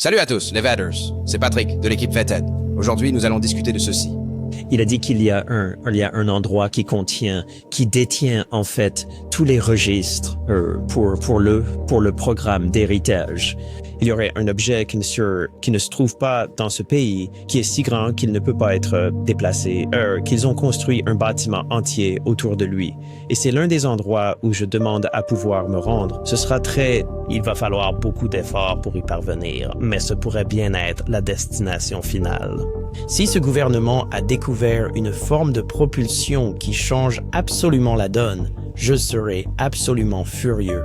Salut à tous, les Vaders. C'est Patrick, de l'équipe Fathead. Aujourd'hui, nous allons discuter de ceci. Il a dit qu'il y a un endroit qui détient en fait tous les registres pour le programme d'héritage. Il y aurait un objet qui ne se trouve pas dans ce pays, qui est si grand qu'il ne peut pas être déplacé, qu'ils ont construit un bâtiment entier autour de lui. Et c'est l'un des endroits où je demande à pouvoir me rendre. Il va falloir beaucoup d'efforts pour y parvenir, mais ce pourrait bien être la destination finale. Si ce gouvernement a découvert une forme de propulsion qui change absolument la donne, je serai absolument furieux.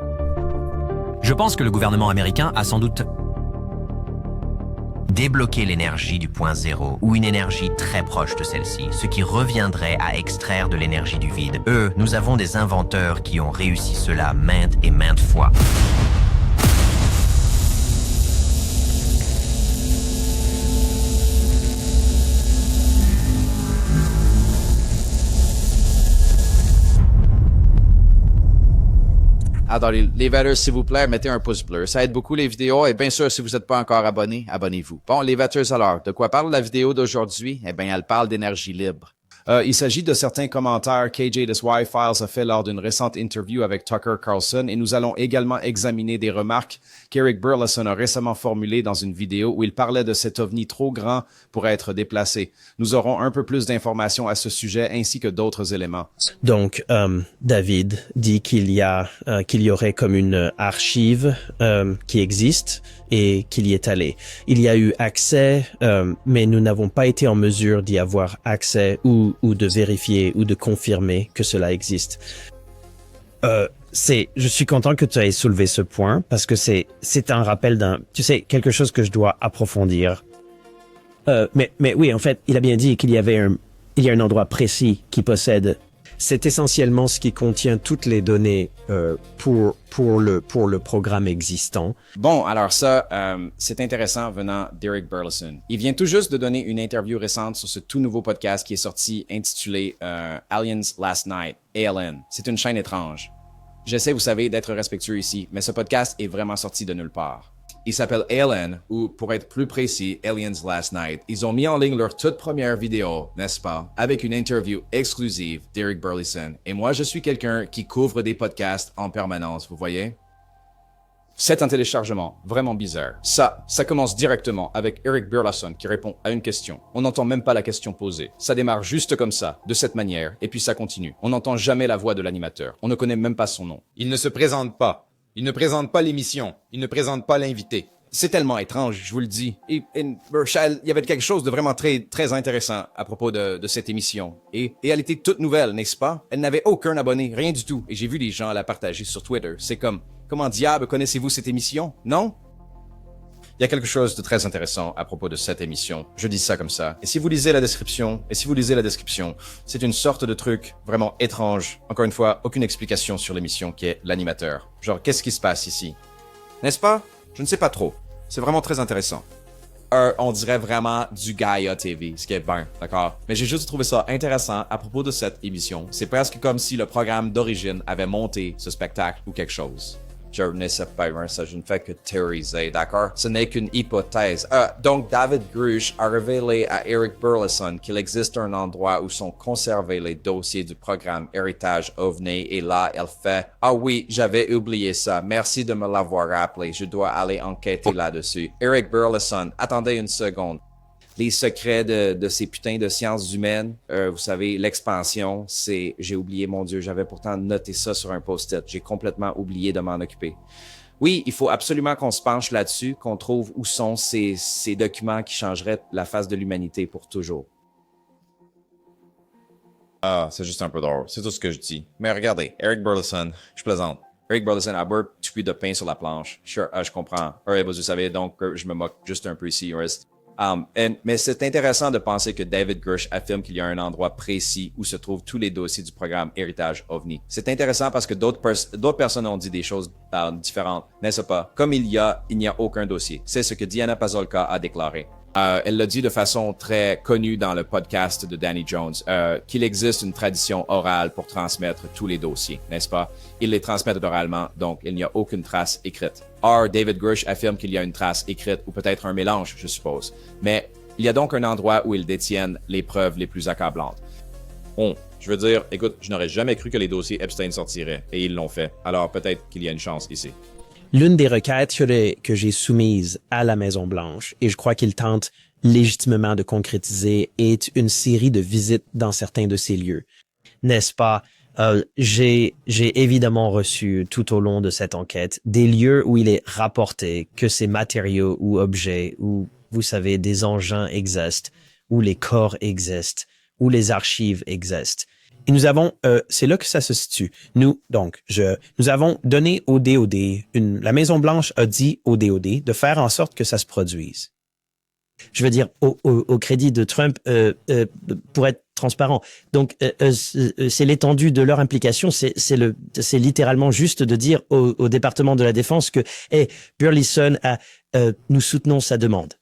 Je pense que le gouvernement américain a sans doute débloqué l'énergie du point zéro ou une énergie très proche de celle-ci, ce qui reviendrait à extraire de l'énergie du vide. Nous avons des inventeurs qui ont réussi cela maintes et maintes fois. Alors, les Vaders, s'il vous plaît, mettez un pouce bleu. Ça aide beaucoup les vidéos et bien sûr, si vous n'êtes pas encore abonné, abonnez-vous. Bon, les Vaders alors, de quoi parle la vidéo d'aujourd'hui? Eh bien, elle parle d'énergie libre. Il s'agit de certains commentaires qu'AJ This Y-Files a fait lors d'une récente interview avec Tucker Carlson et nous allons également examiner des remarques qu'Eric Burleson a récemment formulées dans une vidéo où il parlait de cet ovni trop grand pour être déplacé. Nous aurons un peu plus d'informations à ce sujet ainsi que d'autres éléments. Donc, David dit qu'il y aurait comme une archive qui existe et qu'il y est allé. Il y a eu accès, mais nous n'avons pas été en mesure d'y avoir accès ou de vérifier ou de confirmer que cela existe. Je suis content que tu aies soulevé ce point parce que c'est un rappel quelque chose que je dois approfondir. Mais oui, en fait, il a bien dit qu'il y a un endroit précis qui possède. C'est essentiellement ce qui contient toutes les données pour le programme existant. Bon, alors ça, c'est intéressant venant d'Eric Burleson. Il vient tout juste de donner une interview récente sur ce tout nouveau podcast qui est sorti intitulé Aliens Last Night, ALN. C'est une chaîne étrange. J'essaie, vous savez, d'être respectueux ici, mais ce podcast est vraiment sorti de nulle part. Il s'appelle ALN, ou pour être plus précis, Aliens Last Night. Ils ont mis en ligne leur toute première vidéo, n'est-ce pas, avec une interview exclusive d'Eric Burleson. Et moi, je suis quelqu'un qui couvre des podcasts en permanence, vous voyez? C'est un téléchargement vraiment bizarre. Ça commence directement avec Eric Burleson qui répond à une question. On n'entend même pas la question posée. Ça démarre juste comme ça, de cette manière, et puis ça continue. On n'entend jamais la voix de l'animateur. On ne connaît même pas son nom. Il ne se présente pas. Il ne présente pas l'émission. Il ne présente pas l'invité. C'est tellement étrange, je vous le dis. Et Burchell, il y avait quelque chose de vraiment très, très intéressant à propos de cette émission. Et elle était toute nouvelle, n'est-ce pas? Elle n'avait aucun abonné, rien du tout. Et j'ai vu des gens la partager sur Twitter. C'est comme, comment diable connaissez-vous cette émission? Non? Il y a quelque chose de très intéressant à propos de cette émission. Je dis ça comme ça. Et si vous lisez la description, c'est une sorte de truc vraiment étrange. Encore une fois, aucune explication sur l'émission qui est l'animateur. Genre, qu'est-ce qui se passe ici? N'est-ce pas? Je ne sais pas trop. C'est vraiment très intéressant. On dirait vraiment du Gaia TV, ce qui est bien, d'accord? Mais j'ai juste trouvé ça intéressant à propos de cette émission. C'est presque comme si le programme d'origine avait monté ce spectacle ou quelque chose. Je ne sais pas, ça, je ne fais que théoriser, d'accord? Ce n'est qu'une hypothèse. Donc, David Grush a révélé à Eric Burleson qu'il existe un endroit où sont conservés les dossiers du programme Héritage OVNI et là, elle fait « Ah oui, j'avais oublié ça. Merci de me l'avoir rappelé. Je dois aller enquêter là-dessus. » Eric Burleson, attendez une seconde. Les secrets de ces putains de sciences humaines, vous savez, l'expansion, j'ai oublié, mon Dieu, j'avais pourtant noté ça sur un post-it. J'ai complètement oublié de m'en occuper. Oui, il faut absolument qu'on se penche là-dessus, qu'on trouve où sont ces documents qui changeraient la face de l'humanité pour toujours. Ah, c'est juste un peu drôle. C'est tout ce que je dis. Mais regardez, Eric Burleson, je plaisante. Eric Burleson a beurre tué de pain sur la planche. Sure, je comprends. Vous savez, donc, je me moque juste un peu ici. Mais c'est intéressant de penser que David Grush affirme qu'il y a un endroit précis où se trouvent tous les dossiers du programme Héritage OVNI. C'est intéressant parce que d'autres personnes ont dit des choses différentes, n'est-ce pas? Comme il n'y a aucun dossier. C'est ce que Diana Pazolka a déclaré. Elle l'a dit de façon très connue dans le podcast de Danny Jones, qu'il existe une tradition orale pour transmettre tous les dossiers, n'est-ce pas? Ils les transmettent oralement, donc il n'y a aucune trace écrite. Or, David Grush affirme qu'il y a une trace écrite, ou peut-être un mélange, je suppose. Mais il y a donc un endroit où ils détiennent les preuves les plus accablantes. Je veux dire, écoute, je n'aurais jamais cru que les dossiers Epstein sortiraient, et ils l'ont fait. Alors peut-être qu'il y a une chance ici. L'une des requêtes que j'ai soumises à la Maison-Blanche, et je crois qu'il tente légitimement de concrétiser, est une série de visites dans certains de ces lieux. N'est-ce pas? J'ai évidemment reçu tout au long de cette enquête des lieux où il est rapporté que ces matériaux ou objets, ou vous savez, des engins existent, où les corps existent, où les archives existent. Et nous avons, c'est là que ça se situe. Nous avons donné au DOD, la Maison-Blanche a dit au DOD de faire en sorte que ça se produise. Je veux dire, au crédit de Trump, pour être transparent. Donc, c'est l'étendue de leur implication. C'est littéralement juste de dire au département de la Défense que, Burleson nous soutenons sa demande.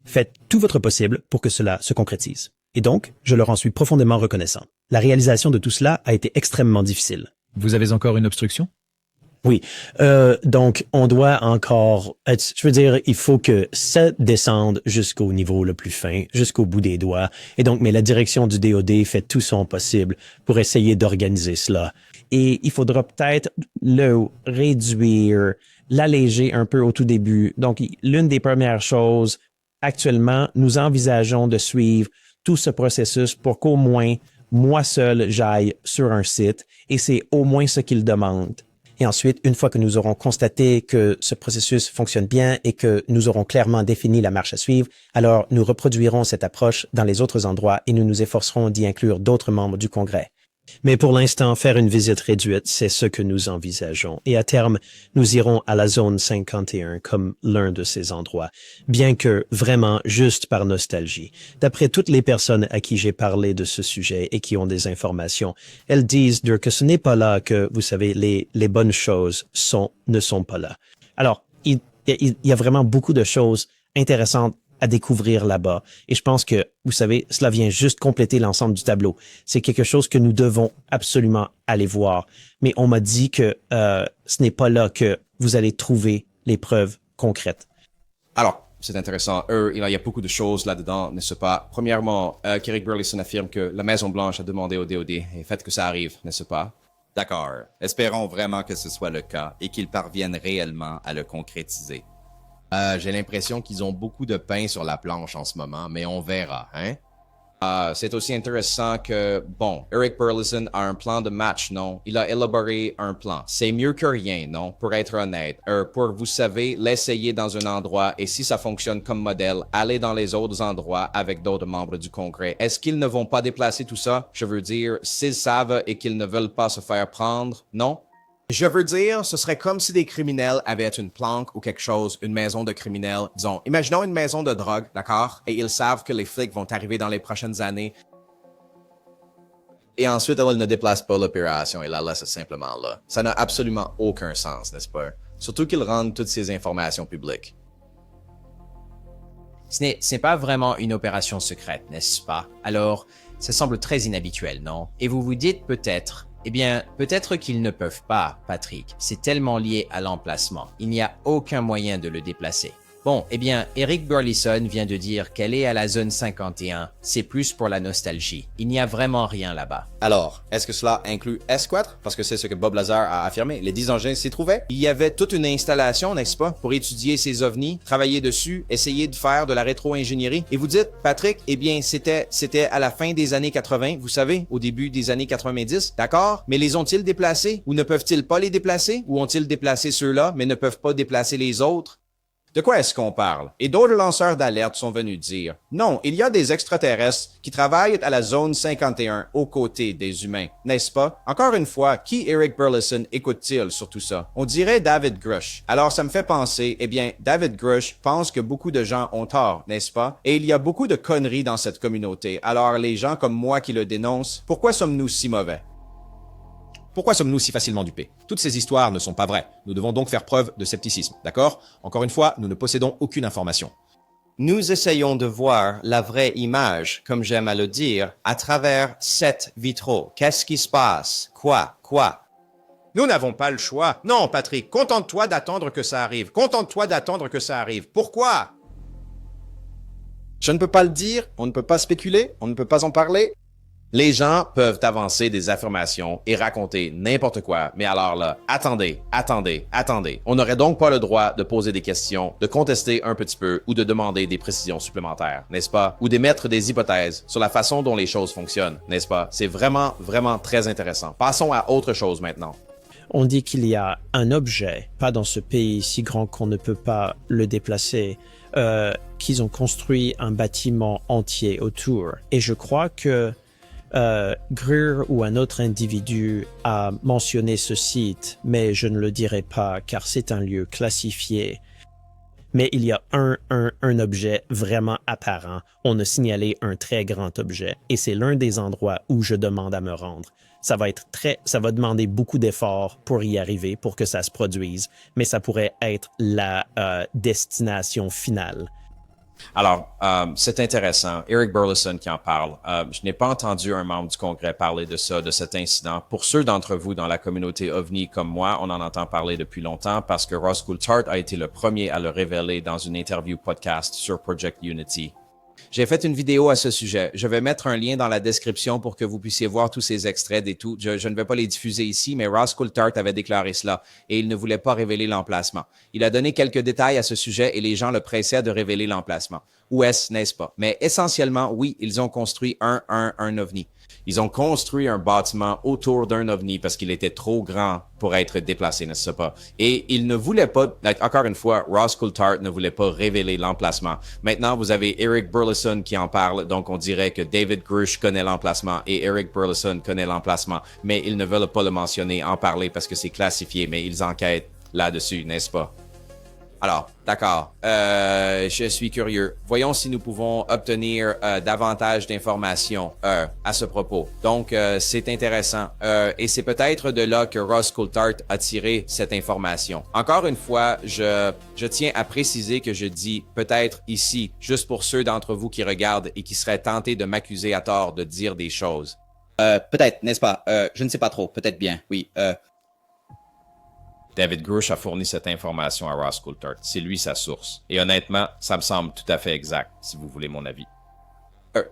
Faites tout votre possible pour que cela se concrétise. Et donc, je leur en suis profondément reconnaissant. La réalisation de tout cela a été extrêmement difficile. Vous avez encore une obstruction? Oui. Donc, on doit encore... Je veux dire, il faut que ça descende jusqu'au niveau le plus fin, jusqu'au bout des doigts. Et donc, mais la direction du DOD fait tout son possible pour essayer d'organiser cela. Et il faudra peut-être le réduire, l'alléger un peu au tout début. Donc, l'une des premières choses, actuellement, nous envisageons de suivre tout ce processus pour qu'au moins, moi seul, j'aille sur un site, et c'est au moins ce qu'ils demandent. Et ensuite, une fois que nous aurons constaté que ce processus fonctionne bien et que nous aurons clairement défini la marche à suivre, alors nous reproduirons cette approche dans les autres endroits et nous nous efforcerons d'y inclure d'autres membres du Congrès. Mais pour l'instant, faire une visite réduite, c'est ce que nous envisageons. Et à terme, nous irons à la zone 51 comme l'un de ces endroits, bien que vraiment juste par nostalgie. D'après toutes les personnes à qui j'ai parlé de ce sujet et qui ont des informations, elles disent que ce n'est pas là que, vous savez, les bonnes choses ne sont pas là. Alors, il y a vraiment beaucoup de choses intéressantes à découvrir là-bas. Et je pense que, vous savez, cela vient juste compléter l'ensemble du tableau. C'est quelque chose que nous devons absolument aller voir. Mais on m'a dit que ce n'est pas là que vous allez trouver les preuves concrètes. Alors, c'est intéressant. Il y a beaucoup de choses là-dedans, n'est-ce pas? Premièrement, Eric Burleson affirme que la Maison-Blanche a demandé au DOD, et faites que ça arrive, n'est-ce pas? D'accord. Espérons vraiment que ce soit le cas et qu'ils parviennent réellement à le concrétiser. J'ai l'impression qu'ils ont beaucoup de pain sur la planche en ce moment, mais on verra, hein? C'est aussi intéressant que, Eric Burleson a un plan de match, non? Il a élaboré un plan. C'est mieux que rien, non? Pour être honnête. Pour, vous savez, l'essayer dans un endroit et si ça fonctionne comme modèle, aller dans les autres endroits avec d'autres membres du Congrès. Est-ce qu'ils ne vont pas déplacer tout ça? Je veux dire, s'ils savent et qu'ils ne veulent pas se faire prendre, non? Je veux dire, ce serait comme si des criminels avaient une planque ou quelque chose, une maison de criminels. Disons, imaginons une maison de drogue, d'accord? Et ils savent que les flics vont arriver dans les prochaines années. Et ensuite, ils ne déplacent pas l'opération et la laissent simplement là. Ça n'a absolument aucun sens, n'est-ce pas? Surtout qu'ils rendent toutes ces informations publiques. Ce n'est pas vraiment une opération secrète, n'est-ce pas? Alors, ça semble très inhabituel, non? Et vous vous dites peut-être... Eh bien, peut-être qu'ils ne peuvent pas, Patrick. C'est tellement lié à l'emplacement. Il n'y a aucun moyen de le déplacer. Bon, eh bien, Eric Burleson vient de dire qu'elle est à la zone 51. C'est plus pour la nostalgie. Il n'y a vraiment rien là-bas. Alors, est-ce que cela inclut S4? Parce que c'est ce que Bob Lazar a affirmé. Les 10 engins s'y trouvaient? Il y avait toute une installation, n'est-ce pas, pour étudier ces ovnis, travailler dessus, essayer de faire de la rétro-ingénierie. Et vous dites, Patrick, eh bien, c'était à la fin des années 80, vous savez, au début des années 90, d'accord? Mais les ont-ils déplacés? Ou ne peuvent-ils pas les déplacer? Ou ont-ils déplacé ceux-là, mais ne peuvent pas déplacer les autres? De quoi est-ce qu'on parle? Et d'autres lanceurs d'alerte sont venus dire, non, il y a des extraterrestres qui travaillent à la zone 51 aux côtés des humains, n'est-ce pas? Encore une fois, qui Eric Burleson écoute-t-il sur tout ça? On dirait David Grush. Alors ça me fait penser, eh bien, David Grush pense que beaucoup de gens ont tort, n'est-ce pas? Et il y a beaucoup de conneries dans cette communauté. Alors les gens comme moi qui le dénoncent, pourquoi sommes-nous si mauvais? Pourquoi sommes-nous si facilement dupés? Toutes ces histoires ne sont pas vraies. Nous devons donc faire preuve de scepticisme, d'accord? Encore une fois, nous ne possédons aucune information. Nous essayons de voir la vraie image, comme j'aime à le dire, à travers 7 vitraux. Qu'est-ce qui se passe? Quoi? Nous n'avons pas le choix. Non, Patrick, contente-toi d'attendre que ça arrive. Contente-toi d'attendre que ça arrive. Pourquoi? Je ne peux pas le dire, on ne peut pas spéculer, on ne peut pas en parler. Les gens peuvent avancer des affirmations et raconter n'importe quoi, mais alors là, attendez. On n'aurait donc pas le droit de poser des questions, de contester un petit peu ou de demander des précisions supplémentaires, n'est-ce pas? Ou d'émettre des hypothèses sur la façon dont les choses fonctionnent, n'est-ce pas? C'est vraiment, vraiment très intéressant. Passons à autre chose maintenant. On dit qu'il y a un objet, pas dans ce pays si grand qu'on ne peut pas le déplacer, qu'ils ont construit un bâtiment entier autour. Et je crois que Greer ou un autre individu a mentionné ce site, mais je ne le dirai pas car c'est un lieu classifié. Mais il y a un objet vraiment apparent. On a signalé un très grand objet et c'est l'un des endroits où je demande à me rendre. Ça va demander beaucoup d'efforts pour y arriver, pour que ça se produise, mais ça pourrait être la destination finale. Alors, c'est intéressant. Eric Burleson qui en parle. Je n'ai pas entendu un membre du Congrès parler de ça, de cet incident. Pour ceux d'entre vous dans la communauté OVNI comme moi, on en entend parler depuis longtemps parce que Ross Coulthart a été le premier à le révéler dans une interview podcast sur Project Unity. J'ai fait une vidéo à ce sujet. Je vais mettre un lien dans la description pour que vous puissiez voir tous ces extraits et tout. Je ne vais pas les diffuser ici, mais Ross Coulthart avait déclaré cela et il ne voulait pas révéler l'emplacement. Il a donné quelques détails à ce sujet et les gens le pressaient de révéler l'emplacement. Où est-ce, n'est-ce pas? Mais essentiellement, oui, ils ont construit un OVNI. Ils ont construit un bâtiment autour d'un ovni parce qu'il était trop grand pour être déplacé, n'est-ce pas? Et ils ne voulaient pas, encore une fois, Ross Coulthart ne voulait pas révéler l'emplacement. Maintenant, vous avez Eric Burleson qui en parle, donc on dirait que David Grush connaît l'emplacement et Eric Burleson connaît l'emplacement, mais ils ne veulent pas le mentionner, en parler parce que c'est classifié, mais ils enquêtent là-dessus, n'est-ce pas? Alors, d'accord. Je suis curieux. Voyons si nous pouvons obtenir davantage d'informations à ce propos. Donc, c'est intéressant. Et c'est peut-être de là que Ross Coulthart a tiré cette information. Encore une fois, je tiens à préciser que je dis peut-être ici, juste pour ceux d'entre vous qui regardent et qui seraient tentés de m'accuser à tort de dire des choses. Peut-être, n'est-ce pas? Je ne sais pas trop. Peut-être bien, oui. David Grush a fourni cette information à Ross Coulthart. C'est lui sa source. Et honnêtement, ça me semble tout à fait exact, si vous voulez mon avis.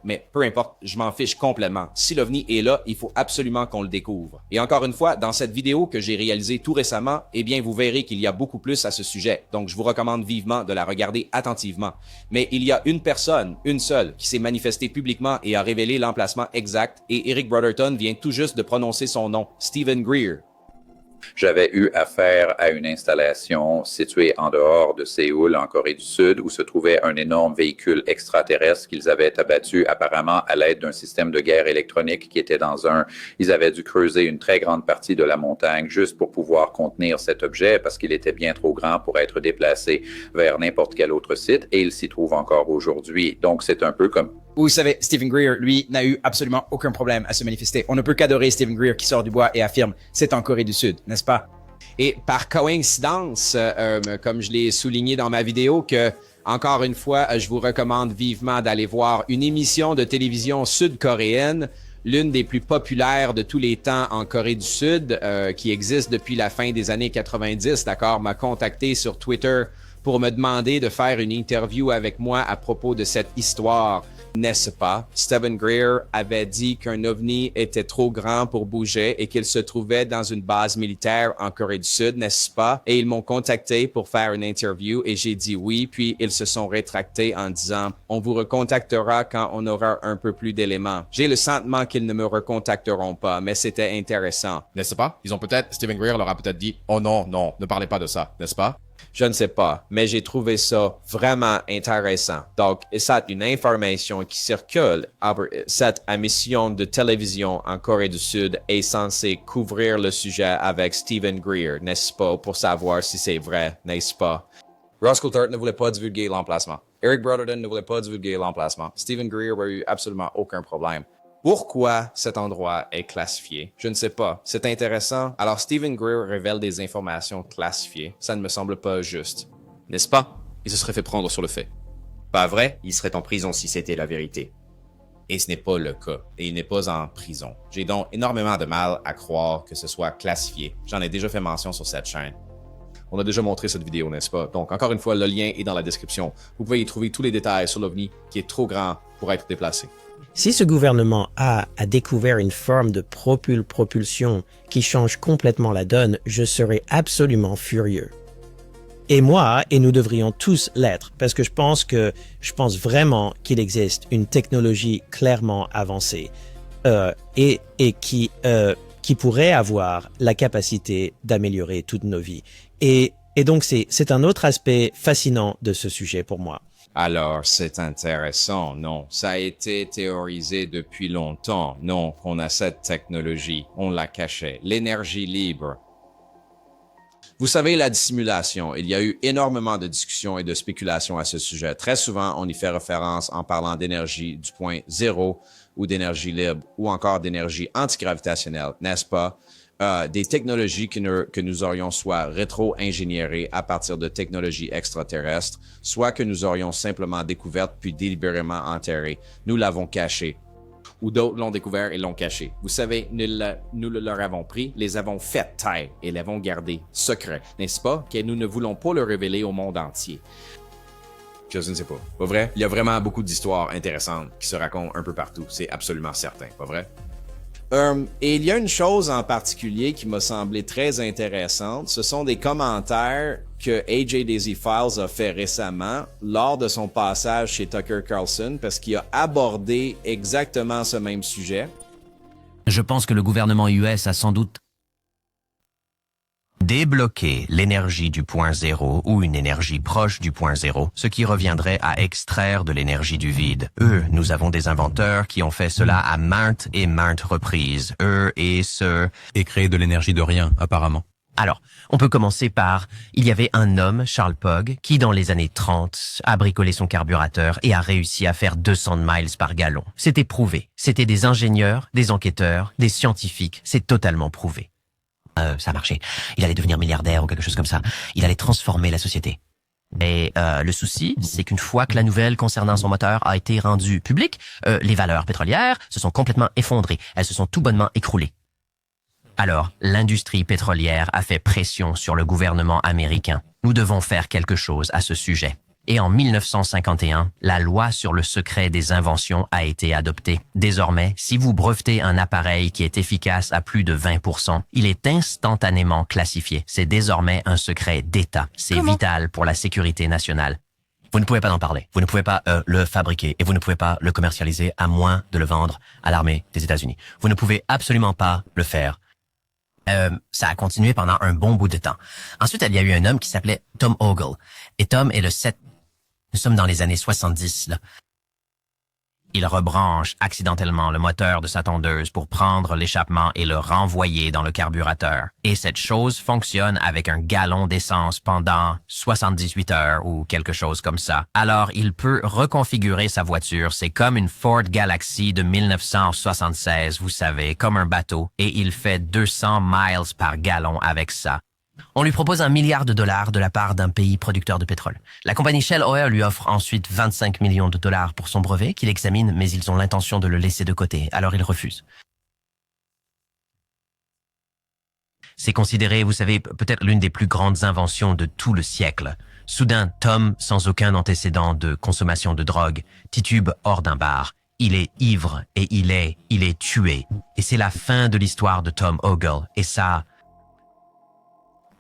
Mais peu importe, je m'en fiche complètement. Si l'OVNI est là, il faut absolument qu'on le découvre. Et encore une fois, dans cette vidéo que j'ai réalisée tout récemment, eh bien, vous verrez qu'il y a beaucoup plus à ce sujet. Donc, je vous recommande vivement de la regarder attentivement. Mais il y a une personne, une seule, qui s'est manifestée publiquement et a révélé l'emplacement exact. Et Eric Brotherton vient tout juste de prononcer son nom, Stephen Greer. J'avais eu affaire à une installation située en dehors de Séoul, en Corée du Sud, où se trouvait un énorme véhicule extraterrestre qu'ils avaient abattu apparemment à l'aide d'un système de guerre électronique qui était dans un... Ils avaient dû creuser une très grande partie de la montagne juste pour pouvoir contenir cet objet parce qu'il était bien trop grand pour être déplacé vers n'importe quel autre site et il s'y trouve encore aujourd'hui. Donc c'est un peu comme... Vous savez, Stephen Greer, lui, n'a eu absolument aucun problème à se manifester. On ne peut qu'adorer Stephen Greer qui sort du bois et affirme « c'est en Corée du Sud », n'est-ce pas? Et par coïncidence, comme je l'ai souligné dans ma vidéo, que, encore une fois, je vous recommande vivement d'aller voir une émission de télévision sud-coréenne, l'une des plus populaires de tous les temps en Corée du Sud, qui existe depuis la fin des années 90, d'accord, m'a contacté sur Twitter pour me demander de faire une interview avec moi à propos de cette histoire. N'est-ce pas? Stephen Greer avait dit qu'un ovni était trop grand pour bouger et qu'il se trouvait dans une base militaire en Corée du Sud, n'est-ce pas? Et ils m'ont contacté pour faire une interview et j'ai dit oui, puis ils se sont rétractés en disant « On vous recontactera quand on aura un peu plus d'éléments ». J'ai le sentiment qu'ils ne me recontacteront pas, mais c'était intéressant. N'est-ce pas? Ils ont peut-être... Stephen Greer leur a peut-être dit « Oh non, non, ne parlez pas de ça », n'est-ce pas? Je ne sais pas, mais j'ai trouvé ça vraiment intéressant. Donc, c'est une information qui circule. Cette émission de télévision en Corée du Sud est censée couvrir le sujet avec Stephen Greer, n'est-ce pas, pour savoir si c'est vrai, n'est-ce pas? Ross Coulthart ne voulait pas divulguer l'emplacement. Eric Brotherton ne voulait pas divulguer l'emplacement. Stephen Greer n'a eu absolument aucun problème. Pourquoi cet endroit est classifié? Je ne sais pas. C'est intéressant. Alors, Stephen Greer révèle des informations classifiées. Ça ne me semble pas juste. N'est-ce pas? Il se serait fait prendre sur le fait. Pas vrai? Il serait en prison si c'était la vérité. Et ce n'est pas le cas. Et il n'est pas en prison. J'ai donc énormément de mal à croire que ce soit classifié. J'en ai déjà fait mention sur cette chaîne. On a déjà montré cette vidéo, n'est-ce pas? Donc, encore une fois, le lien est dans la description. Vous pouvez y trouver tous les détails sur l'OVNI qui est trop grand pour être déplacé. Si ce gouvernement a découvert une forme de propulsion qui change complètement la donne, je serais absolument furieux. Et moi, et nous devrions tous l'être, parce que je pense vraiment qu'il existe une technologie clairement avancée et qui pourrait avoir la capacité d'améliorer toutes nos vies. Et donc c'est un autre aspect fascinant de ce sujet pour moi. Alors, c'est intéressant, non? Ça a été théorisé depuis longtemps, non, qu'on a cette technologie. On la cachait. L'énergie libre. Vous savez, la dissimulation, il y a eu énormément de discussions et de spéculations à ce sujet. Très souvent, on y fait référence en parlant d'énergie du point zéro ou d'énergie libre ou encore d'énergie antigravitationnelle, n'est-ce pas? Des technologies que nous aurions soit rétro-ingénierées à partir de technologies extraterrestres, soit que nous aurions simplement découvertes puis délibérément enterrées. Nous l'avons cachée. Ou d'autres l'ont découvert et l'ont caché. Vous savez, nous le leur avons pris, les avons fait taire et l'avons gardé secret, n'est-ce pas? Que nous ne voulons pas le révéler au monde entier. Je ne sais pas. Pas vrai? Il y a vraiment beaucoup d'histoires intéressantes qui se racontent un peu partout. C'est absolument certain. Pas vrai? Et il y a une chose en particulier qui m'a semblé très intéressante. Ce sont des commentaires que AJ Daisy Files a fait récemment lors de son passage chez Tucker Carlson parce qu'il a abordé exactement ce même sujet. Je pense que le gouvernement US a sans doute débloqué l'énergie du point zéro ou une énergie proche du point zéro, ce qui reviendrait à extraire de l'énergie du vide. Nous avons des inventeurs qui ont fait cela à maintes et maintes reprises. Et créer de l'énergie de rien, apparemment. Alors, on peut commencer par, il y avait un homme, Charles Pogge, qui dans les années 30 a bricolé son carburateur et a réussi à faire 200 miles par gallon. C'était prouvé. C'était des ingénieurs, des enquêteurs, des scientifiques. C'est totalement prouvé. Ça a marché. Il allait devenir milliardaire ou quelque chose comme ça. Il allait transformer la société. Et le souci, c'est qu'une fois que la nouvelle concernant son moteur a été rendue publique, les valeurs pétrolières se sont complètement effondrées. Elles se sont tout bonnement écroulées. Alors, l'industrie pétrolière a fait pression sur le gouvernement américain. Nous devons faire quelque chose à ce sujet. Et en 1951, la loi sur le secret des inventions a été adoptée. Désormais, si vous brevetez un appareil qui est efficace à plus de 20%, il est instantanément classifié. C'est désormais un secret d'État. C'est vital pour la sécurité nationale. Vous ne pouvez pas en parler. Vous ne pouvez pas le fabriquer et vous ne pouvez pas le commercialiser à moins de le vendre à l'armée des États-Unis. Vous ne pouvez absolument pas le faire. Ça a continué pendant un bon bout de temps. Ensuite, il y a eu un homme qui s'appelait Tom Ogle. Et Tom est Nous sommes dans les années 70, là. Il rebranche accidentellement le moteur de sa tondeuse pour prendre l'échappement et le renvoyer dans le carburateur. Et cette chose fonctionne avec un gallon d'essence pendant 78 heures ou quelque chose comme ça. Alors, il peut reconfigurer sa voiture. C'est comme une Ford Galaxy de 1976, vous savez, comme un bateau. Et il fait 200 miles par gallon avec ça. On lui propose $1 milliard de la part d'un pays producteur de pétrole. La compagnie Shell Oil lui offre ensuite $25 millions pour son brevet qu'il examine, mais ils ont l'intention de le laisser de côté, alors il refuse. C'est considéré, vous savez, peut-être l'une des plus grandes inventions de tout le siècle. Soudain, Tom, sans aucun antécédent de consommation de drogue, titube hors d'un bar. Il est ivre et il est tué. Et c'est la fin de l'histoire de Tom Ogle. Et ça...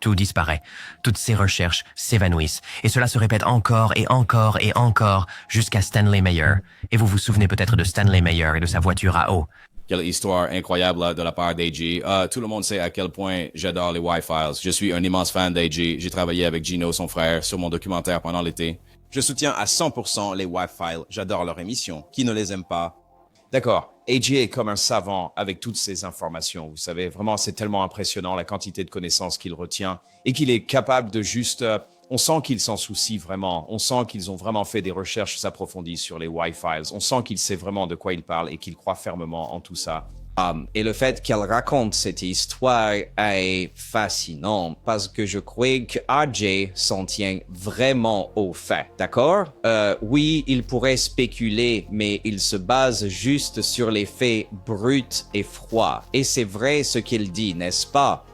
Tout disparaît. Toutes ces recherches s'évanouissent. Et cela se répète encore et encore et encore jusqu'à Stanley Meyer. Et vous vous souvenez peut-être de Stanley Meyer et de sa voiture à eau. Quelle histoire incroyable là, de la part d'AJ. Tout le monde sait à quel point j'adore les Y-Files. Je suis un immense fan d'AJ. J'ai travaillé avec Gino, son frère, sur mon documentaire pendant l'été. Je soutiens à 100% les Y-Files. J'adore leur émission. Qui ne les aime pas? D'accord. AJ est comme un savant avec toutes ces informations. Vous savez, vraiment, c'est tellement impressionnant la quantité de connaissances qu'il retient et qu'il est capable de juste... on sent qu'il s'en soucie vraiment. On sent qu'ils ont vraiment fait des recherches approfondies sur les Y-Files. On sent qu'il sait vraiment de quoi il parle et qu'il croit fermement en tout ça. Et le fait qu'elle raconte cette histoire est fascinant parce que je crois que AJ s'en tient vraiment au fait, d'accord? Oui, il pourrait spéculer, mais il se base juste sur les faits bruts et froids. Et c'est vrai ce qu'il dit, n'est-ce pas?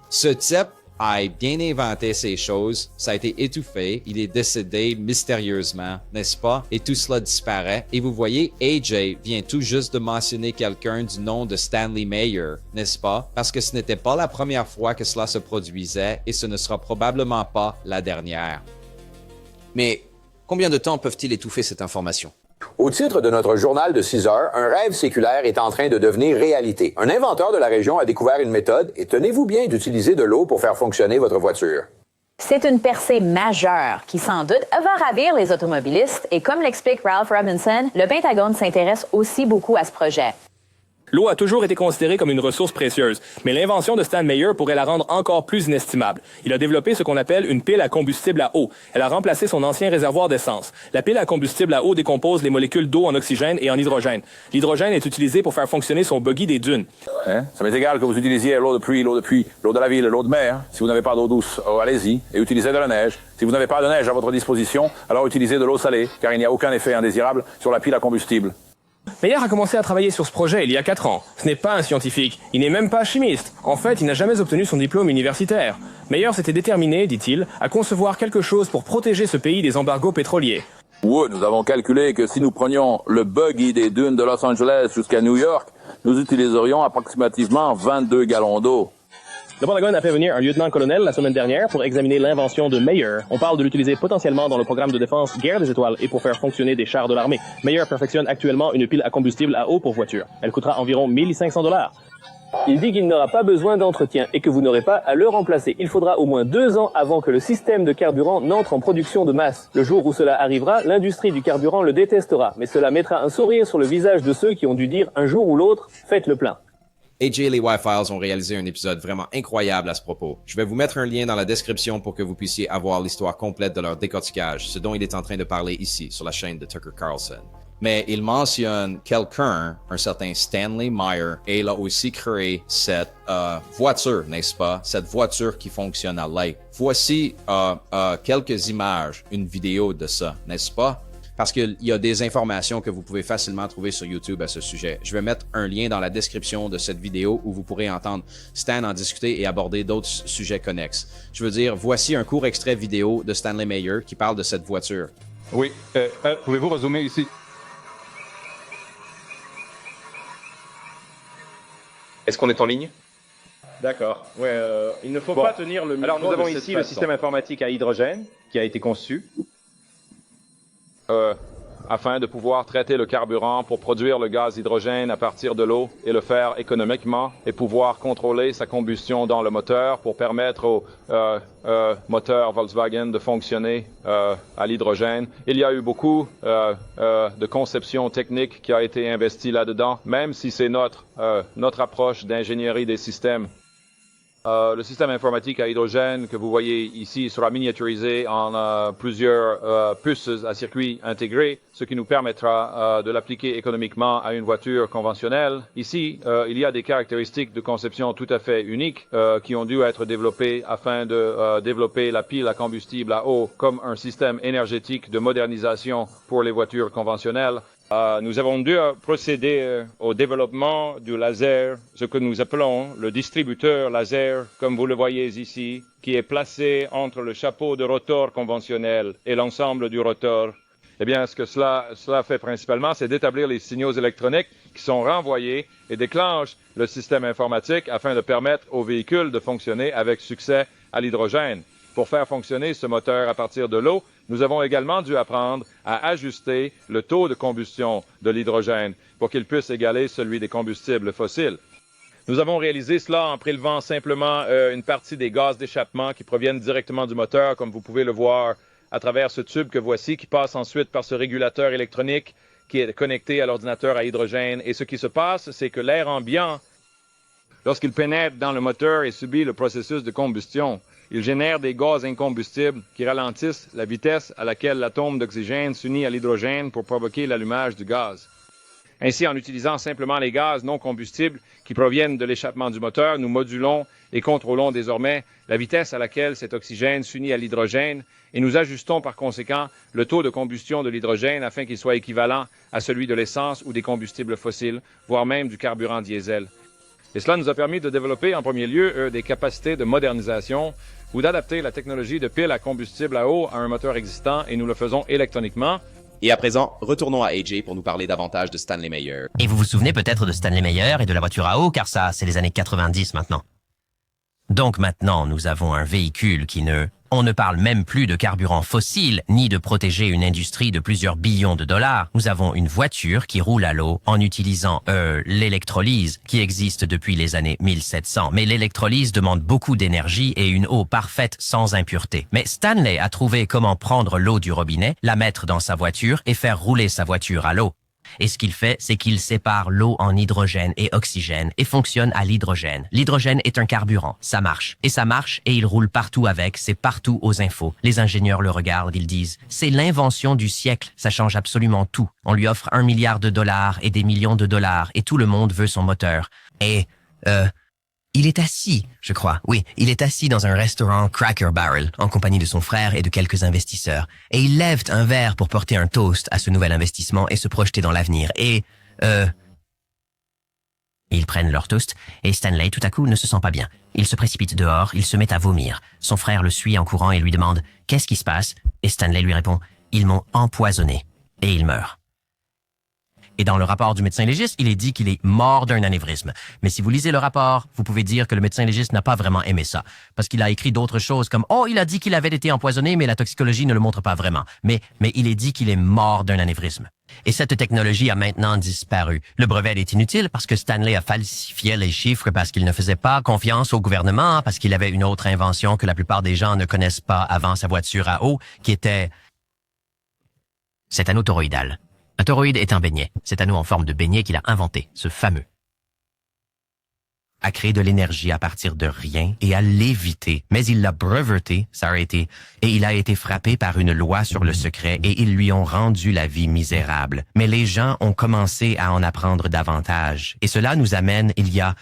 Ce type a bien inventé ces choses, ça a été étouffé, il est décédé mystérieusement, n'est-ce pas? Et tout cela disparaît. Et vous voyez, AJ vient tout juste de mentionner quelqu'un du nom de Stanley Meyer, n'est-ce pas? Parce que ce n'était pas la première fois que cela se produisait et ce ne sera probablement pas la dernière. Mais combien de temps peuvent-ils étouffer cette information? Au titre de notre journal de 6 heures, un rêve séculaire est en train de devenir réalité. Un inventeur de la région a découvert une méthode et tenez-vous bien d'utiliser de l'eau pour faire fonctionner votre voiture. C'est une percée majeure qui, sans doute, va ravir les automobilistes et comme l'explique Ralph Robinson, le Pentagone s'intéresse aussi beaucoup à ce projet. L'eau a toujours été considérée comme une ressource précieuse, mais l'invention de Stan Meyer pourrait la rendre encore plus inestimable. Il a développé ce qu'on appelle une pile à combustible à eau. Elle a remplacé son ancien réservoir d'essence. La pile à combustible à eau décompose les molécules d'eau en oxygène et en hydrogène. L'hydrogène est utilisé pour faire fonctionner son buggy des dunes. Ça m'est égal que vous utilisiez l'eau de pluie, l'eau de la ville, l'eau de mer. Si vous n'avez pas d'eau douce, allez-y et utilisez de la neige. Si vous n'avez pas de neige à votre disposition, alors utilisez de l'eau salée, car il n'y a aucun effet indésirable sur la pile à combustible. Meyer a commencé à travailler sur ce projet il y a 4 ans. Ce n'est pas un scientifique, il n'est même pas chimiste. En fait, il n'a jamais obtenu son diplôme universitaire. Meyer s'était déterminé, dit-il, à concevoir quelque chose pour protéger ce pays des embargos pétroliers. Oui, nous avons calculé que si nous prenions le buggy des dunes de Los Angeles jusqu'à New York, nous utiliserions approximativement 22 gallons d'eau. Le Pentagone a fait venir un lieutenant-colonel la semaine dernière pour examiner l'invention de Meyer. On parle de l'utiliser potentiellement dans le programme de défense Guerre des Étoiles et pour faire fonctionner des chars de l'armée. Meyer perfectionne actuellement une pile à combustible à eau pour voiture. Elle coûtera environ $1 500. Il dit qu'il n'aura pas besoin d'entretien et que vous n'aurez pas à le remplacer. Il faudra au moins 2 ans avant que le système de carburant n'entre en production de masse. Le jour où cela arrivera, l'industrie du carburant le détestera, mais cela mettra un sourire sur le visage de ceux qui ont dû dire un jour ou l'autre, faites le plein. AJ et les Wi-Files ont réalisé un épisode vraiment incroyable à ce propos. Je vais vous mettre un lien dans la description pour que vous puissiez avoir l'histoire complète de leur décortiquage, ce dont il est en train de parler ici, sur la chaîne de Tucker Carlson. Mais il mentionne quelqu'un, un certain Stanley Meyer, et il a aussi créé cette voiture, n'est-ce pas? Cette voiture qui fonctionne à l'air. Voici quelques images, une vidéo de ça, n'est-ce pas? Parce qu'il y a des informations que vous pouvez facilement trouver sur YouTube à ce sujet. Je vais mettre un lien dans la description de cette vidéo où vous pourrez entendre Stan en discuter et aborder d'autres sujets connexes. Je veux dire, voici un court extrait vidéo de Stanley Meyer qui parle de cette voiture. Oui, pouvez-vous résumer ici? Est-ce qu'on est en ligne? D'accord. Ouais, il ne faut pas tenir le micro. Alors nous avons de cette ici le façon. système informatique à hydrogène qui a été conçu afin de pouvoir traiter le carburant pour produire le gaz hydrogène à partir de l'eau et le faire économiquement et pouvoir contrôler sa combustion dans le moteur pour permettre au moteur Volkswagen de fonctionner à l'hydrogène. Il y a eu beaucoup de conception technique qui a été investie là-dedans, même si c'est notre approche d'ingénierie des systèmes. Le système informatique à hydrogène que vous voyez ici sera miniaturisé en plusieurs puces à circuit intégrés, ce qui nous permettra de l'appliquer économiquement à une voiture conventionnelle. Ici, il y a des caractéristiques de conception tout à fait uniques qui ont dû être développées afin de développer la pile à combustible à eau comme un système énergétique de modernisation pour les voitures conventionnelles. Nous avons dû procéder au développement du laser, ce que nous appelons le distributeur laser, comme vous le voyez ici, qui est placé entre le chapeau de rotor conventionnel et l'ensemble du rotor. Eh bien, ce que cela fait principalement, c'est d'établir les signaux électroniques qui sont renvoyés et déclenchent le système informatique afin de permettre au véhicule de fonctionner avec succès à l'hydrogène. Pour faire fonctionner ce moteur à partir de l'eau, nous avons également dû apprendre à ajuster le taux de combustion de l'hydrogène pour qu'il puisse égaler celui des combustibles fossiles. Nous avons réalisé cela en prélevant simplement une partie des gaz d'échappement qui proviennent directement du moteur, comme vous pouvez le voir à travers ce tube que voici, qui passe ensuite par ce régulateur électronique qui est connecté à l'ordinateur à hydrogène. Et ce qui se passe, c'est que l'air ambiant, lorsqu'il pénètre dans le moteur et subit le processus de combustion, il génère des gaz incombustibles qui ralentissent la vitesse à laquelle l'atome d'oxygène s'unit à l'hydrogène pour provoquer l'allumage du gaz. Ainsi, en utilisant simplement les gaz non combustibles qui proviennent de l'échappement du moteur, nous modulons et contrôlons désormais la vitesse à laquelle cet oxygène s'unit à l'hydrogène et nous ajustons par conséquent le taux de combustion de l'hydrogène afin qu'il soit équivalent à celui de l'essence ou des combustibles fossiles, voire même du carburant diesel. Et cela nous a permis de développer en premier lieu des capacités de modernisation ou d'adapter la technologie de pile à combustible à eau à un moteur existant et nous le faisons électroniquement. Et à présent, retournons à AJ pour nous parler davantage de Stanley Meyer. Et vous vous souvenez peut-être de Stanley Meyer et de la voiture à eau, car ça, c'est les années 90 maintenant. Donc maintenant, nous avons un véhicule qui On ne parle même plus de carburant fossile, ni de protéger une industrie de plusieurs billions de dollars. Nous avons une voiture qui roule à l'eau en utilisant l'électrolyse, qui existe depuis les années 1700. Mais l'électrolyse demande beaucoup d'énergie et une eau parfaite sans impureté. Mais Stanley a trouvé comment prendre l'eau du robinet, la mettre dans sa voiture et faire rouler sa voiture à l'eau. Et ce qu'il fait, c'est qu'il sépare l'eau en hydrogène et oxygène et fonctionne à l'hydrogène. L'hydrogène est un carburant, ça marche. Et ça marche et il roule partout avec, c'est partout aux infos. Les ingénieurs le regardent, ils disent « C'est l'invention du siècle, ça change absolument tout. On lui offre $1 milliard et des millions de dollars et tout le monde veut son moteur. » Et, il est assis, je crois. Oui, il est assis dans un restaurant Cracker Barrel, en compagnie de son frère et de quelques investisseurs. Et il lève un verre pour porter un toast à ce nouvel investissement et se projeter dans l'avenir. Et, ils prennent leur toast, et Stanley, tout à coup, ne se sent pas bien. Il se précipite dehors, il se met à vomir. Son frère le suit en courant et lui demande « Qu'est-ce qui se passe ?» Et Stanley lui répond « Ils m'ont empoisonné. » Et il meurt. Et dans le rapport du médecin légiste, il est dit qu'il est mort d'un anévrisme. Mais si vous lisez le rapport, vous pouvez dire que le médecin légiste n'a pas vraiment aimé ça. Parce qu'il a écrit d'autres choses comme « Oh, il a dit qu'il avait été empoisonné, mais la toxicologie ne le montre pas vraiment. » Mais il est dit qu'il est mort d'un anévrisme. Et cette technologie a maintenant disparu. Le brevet est inutile parce que Stanley a falsifié les chiffres parce qu'il ne faisait pas confiance au gouvernement, parce qu'il avait une autre invention que la plupart des gens ne connaissent pas avant sa voiture à eau, qui était... C'est un anneau toroïdal. Un toroïde est un beignet. C'est un anneau en forme de beignet qu'il a inventé, ce fameux. A créé de l'énergie à partir de rien et à l'éviter. Mais il l'a breveté, ça a été, et il a été frappé par une loi sur le secret et ils lui ont rendu la vie misérable. Mais les gens ont commencé à en apprendre davantage. Et cela nous amène, il y a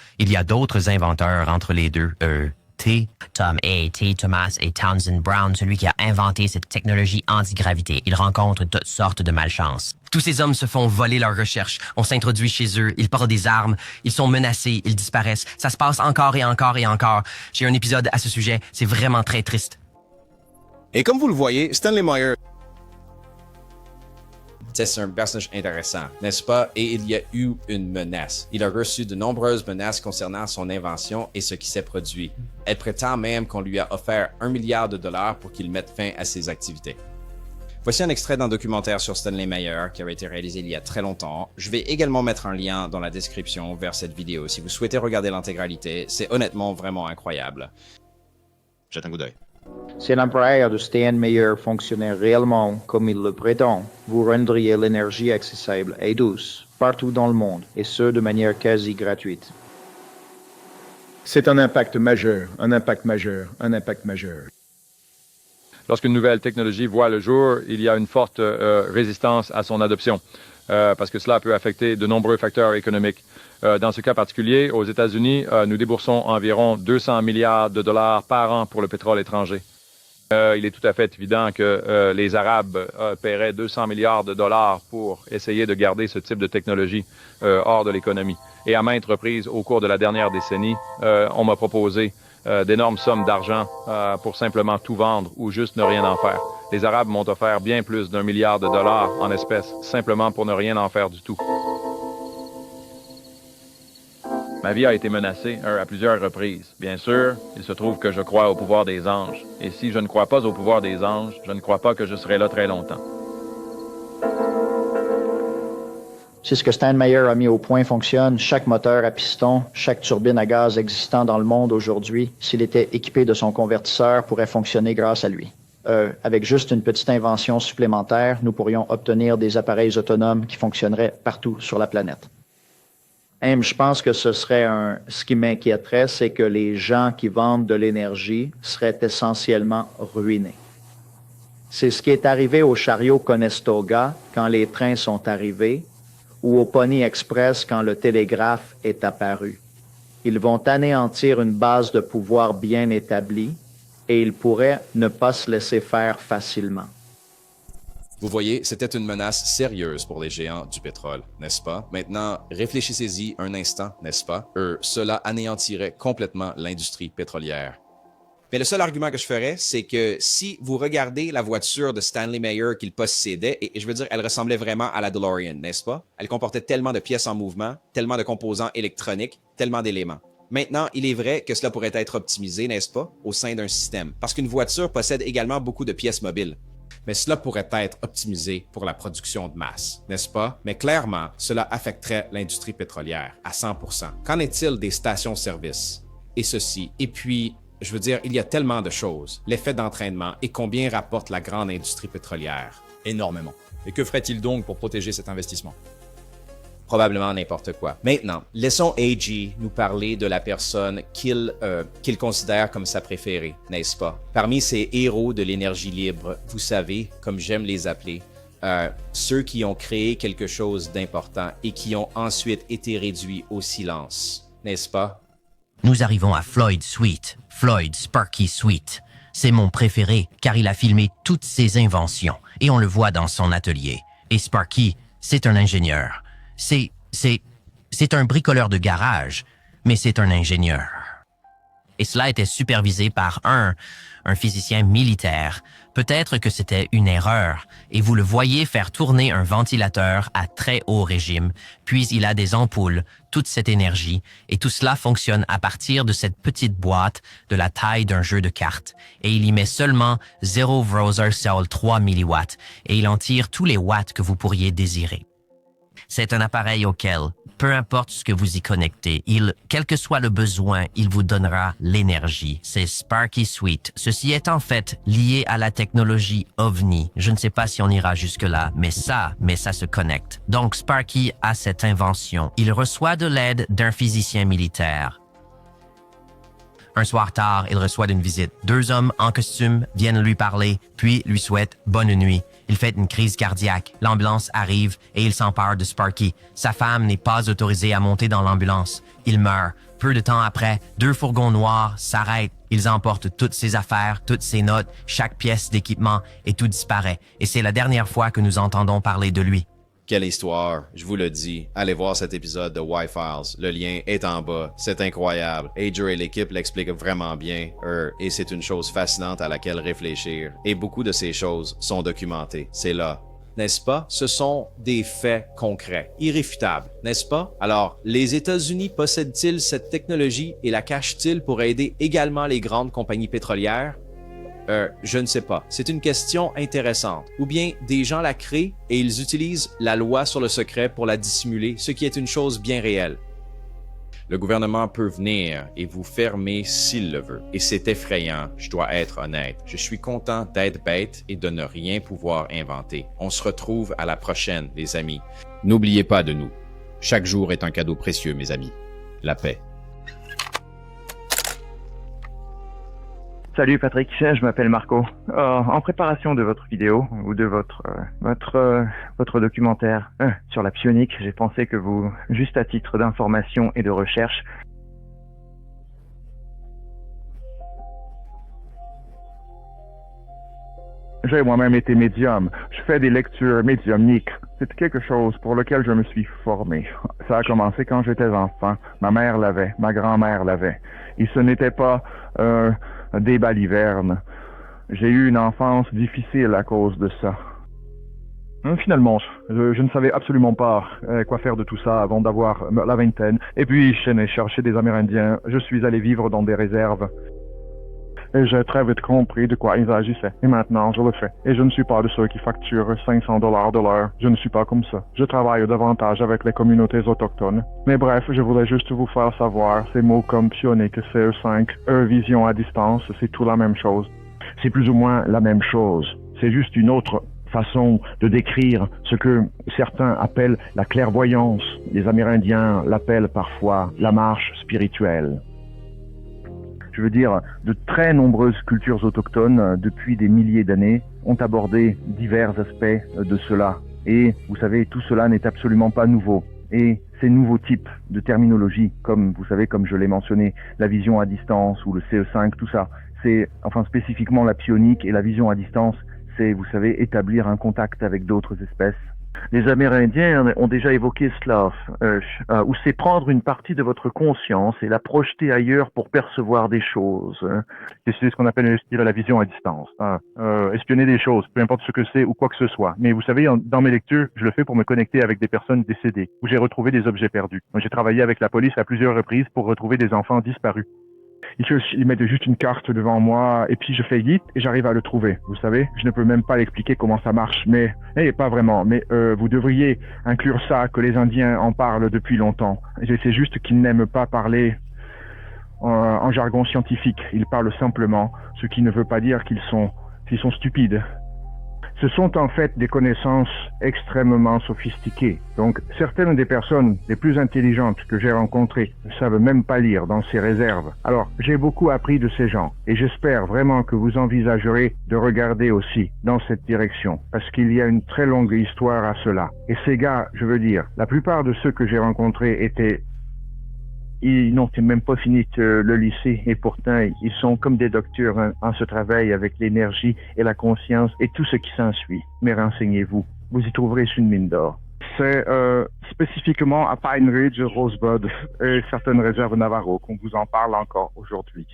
d'autres inventeurs entre les deux, Tom A.T. Thomas et Townsend Brown, celui qui a inventé cette technologie anti-gravité. Il rencontre toutes sortes de malchance. Tous ces hommes se font voler leurs recherches. On s'introduit chez eux, ils portent des armes, ils sont menacés, ils disparaissent. Ça se passe encore et encore et encore. J'ai un épisode à ce sujet, c'est vraiment très triste. Et comme vous le voyez, Stanley Meyer... C'est un personnage intéressant, n'est-ce pas? Et il y a eu une menace. Il a reçu de nombreuses menaces concernant son invention et ce qui s'est produit. Elle prétend même qu'on lui a offert $1 milliard pour qu'il mette fin à ses activités. Voici un extrait d'un documentaire sur Stanley Meyer qui avait été réalisé il y a très longtemps. Je vais également mettre un lien dans la description vers cette vidéo si vous souhaitez regarder l'intégralité. C'est honnêtement vraiment incroyable. Jette un coup d'œil. Si l'empire de Stan Meyer fonctionnait réellement comme il le prétend, vous rendriez l'énergie accessible et douce partout dans le monde, et ce de manière quasi gratuite. C'est un impact majeur, un impact majeur, un impact majeur. Lorsqu'une nouvelle technologie voit le jour, il y a une forte résistance à son adoption, parce que cela peut affecter de nombreux facteurs économiques. Dans ce cas particulier, aux États-Unis, nous déboursons environ $200 milliards par an pour le pétrole étranger. Il est tout à fait évident que les Arabes paieraient $200 milliards pour essayer de garder ce type de technologie hors de l'économie. Et à maintes reprises, au cours de la dernière décennie, on m'a proposé d'énormes sommes d'argent pour simplement tout vendre ou juste ne rien en faire. Les Arabes m'ont offert bien plus d'$1 milliard en espèces, simplement pour ne rien en faire du tout. Ma vie a été menacée à plusieurs reprises. Bien sûr, il se trouve que je crois au pouvoir des anges. Et si je ne crois pas au pouvoir des anges, je ne crois pas que je serai là très longtemps. Si ce que Stan Meyer a mis au point fonctionne, chaque moteur à piston, chaque turbine à gaz existant dans le monde aujourd'hui, s'il était équipé de son convertisseur, pourrait fonctionner grâce à lui. Avec juste une petite invention supplémentaire, nous pourrions obtenir des appareils autonomes qui fonctionneraient partout sur la planète. Je pense que ce qui m'inquiéterait, c'est que les gens qui vendent de l'énergie seraient essentiellement ruinés. C'est ce qui est arrivé au chariot Conestoga quand les trains sont arrivés, ou au Pony Express quand le télégraphe est apparu. Ils vont anéantir une base de pouvoir bien établie et ils pourraient ne pas se laisser faire facilement. Vous voyez, c'était une menace sérieuse pour les géants du pétrole, n'est-ce pas? Maintenant, réfléchissez-y un instant, n'est-ce pas? Cela anéantirait complètement l'industrie pétrolière. Mais le seul argument que je ferais, c'est que si vous regardez la voiture de Stanley Meyer qu'il possédait, et je veux dire, elle ressemblait vraiment à la DeLorean, n'est-ce pas? Elle comportait tellement de pièces en mouvement, tellement de composants électroniques, tellement d'éléments. Maintenant, il est vrai que cela pourrait être optimisé, n'est-ce pas, au sein d'un système, parce qu'une voiture possède également beaucoup de pièces mobiles. Mais cela pourrait être optimisé pour la production de masse, n'est-ce pas? Mais clairement, cela affecterait l'industrie pétrolière à 100%. Qu'en est-il des stations-service? Et ceci, et puis, je veux dire, il y a tellement de choses. L'effet d'entraînement et combien rapporte la grande industrie pétrolière? Énormément. Et que ferait-il donc pour protéger cet investissement? Probablement n'importe quoi. Maintenant, laissons A.G. nous parler de la personne qu'il considère comme sa préférée, n'est-ce pas? Parmi ces héros de l'énergie libre, vous savez, comme j'aime les appeler, ceux qui ont créé quelque chose d'important et qui ont ensuite été réduits au silence, n'est-ce pas? Nous arrivons à Floyd Sweet, Floyd Sparky Sweet. C'est mon préféré car il a filmé toutes ses inventions et on le voit dans son atelier. Et Sparky, c'est un ingénieur. C'est un bricoleur de garage, mais c'est un ingénieur. Et cela était supervisé par un physicien militaire. Peut-être que c'était une erreur, et vous le voyez faire tourner un ventilateur à très haut régime, puis il a des ampoules, toute cette énergie, et tout cela fonctionne à partir de cette petite boîte de la taille d'un jeu de cartes, et il y met seulement 0 Browser Cell 3 mW, et il en tire tous les watts que vous pourriez désirer. C'est un appareil auquel, peu importe ce que vous y connectez, quel que soit le besoin, il vous donnera l'énergie. C'est Sparky Sweet. Ceci est en fait lié à la technologie OVNI. Je ne sais pas si on ira jusque-là, mais ça se connecte. Donc Sparky a cette invention. Il reçoit de l'aide d'un physicien militaire. Un soir tard, il reçoit une visite. 2 hommes en costume viennent lui parler, puis lui souhaitent bonne nuit. Il fait une crise cardiaque. L'ambulance arrive et il s'empare de Sparky. Sa femme n'est pas autorisée à monter dans l'ambulance. Il meurt. Peu de temps après, 2 fourgons noirs s'arrêtent. Ils emportent toutes ses affaires, toutes ses notes, chaque pièce d'équipement et tout disparaît. Et c'est la dernière fois que nous entendons parler de lui. Quelle histoire, je vous le dis. Allez voir cet épisode de Y-Files. Le lien est en bas. C'est incroyable. Adrian et l'équipe l'expliquent vraiment bien. Et c'est une chose fascinante à laquelle réfléchir. Et beaucoup de ces choses sont documentées. C'est là. N'est-ce pas? Ce sont des faits concrets, irréfutables, n'est-ce pas? Alors, les États-Unis possèdent-ils cette technologie et la cachent-ils pour aider également les grandes compagnies pétrolières? Je ne sais pas. C'est une question intéressante. Ou bien des gens la créent et ils utilisent la loi sur le secret pour la dissimuler, ce qui est une chose bien réelle. Le gouvernement peut venir et vous fermer s'il le veut. Et c'est effrayant, je dois être honnête. Je suis content d'être bête et de ne rien pouvoir inventer. On se retrouve à la prochaine, les amis. N'oubliez pas de nous. Chaque jour est un cadeau précieux, mes amis. La paix. Salut Patrick, je m'appelle Marco. En préparation de votre vidéo ou de votre documentaire sur la psionique, j'ai pensé que vous, juste à titre d'information et de recherche, j'ai moi-même été médium. Je fais des lectures médiumniques. C'est quelque chose pour lequel je me suis formé. Ça a commencé quand j'étais enfant. Ma mère l'avait, ma grand-mère l'avait. Et ce n'était pas des balivernes. J'ai eu une enfance difficile à cause de ça. Finalement, je ne savais absolument pas quoi faire de tout ça avant d'avoir la vingtaine. Et puis, je suis allé chercher des Amérindiens. Je suis allé vivre dans des réserves. Et j'ai très vite compris de quoi ils agissaient. Et maintenant, je le fais. Et je ne suis pas de ceux qui facturent $500 de l'heure. Je ne suis pas comme ça. Je travaille davantage avec les communautés autochtones. Mais bref, je voulais juste vous faire savoir, ces mots comme psionique, CE5, vision à distance, c'est tout la même chose. C'est plus ou moins la même chose. C'est juste une autre façon de décrire ce que certains appellent la clairvoyance. Les Amérindiens l'appellent parfois la marche spirituelle. Je veux dire, de très nombreuses cultures autochtones, depuis des milliers d'années, ont abordé divers aspects de cela. Et vous savez, tout cela n'est absolument pas nouveau. Et ces nouveaux types de terminologie, comme vous savez, comme je l'ai mentionné, la vision à distance ou le CE5, tout ça, c'est, enfin spécifiquement la psionique et la vision à distance, c'est, vous savez, établir un contact avec d'autres espèces. Les Amérindiens ont déjà évoqué cela, où c'est prendre une partie de votre conscience et la projeter ailleurs pour percevoir des choses. C'est ce qu'on appelle la vision à distance. Espionner des choses, peu importe ce que c'est ou quoi que ce soit. Mais vous savez, dans mes lectures, je le fais pour me connecter avec des personnes décédées, où j'ai retrouvé des objets perdus. J'ai travaillé avec la police à plusieurs reprises pour retrouver des enfants disparus. Ils mettent juste une carte devant moi et puis je fais git et j'arrive à le trouver. Vous savez, je ne peux même pas l'expliquer comment ça marche, mais pas vraiment. Mais vous devriez inclure ça, que les Indiens en parlent depuis longtemps. C'est juste qu'ils n'aiment pas parler en jargon scientifique. Ils parlent simplement, ce qui ne veut pas dire qu'ils sont stupides. Ce sont en fait des connaissances extrêmement sophistiquées. Donc, certaines des personnes les plus intelligentes que j'ai rencontrées ne savent même pas lire dans ces réserves. Alors, j'ai beaucoup appris de ces gens et j'espère vraiment que vous envisagerez de regarder aussi dans cette direction parce qu'il y a une très longue histoire à cela. Et ces gars, je veux dire, la plupart de ceux que j'ai rencontrés ils n'ont même pas fini le lycée et pourtant ils sont comme des docteurs en ce travail avec l'énergie et la conscience et tout ce qui s'ensuit. Mais renseignez-vous, vous y trouverez une mine d'or. C'est spécifiquement à Pine Ridge, Rosebud et certaines réserves Navarro qu'on vous en parle encore aujourd'hui.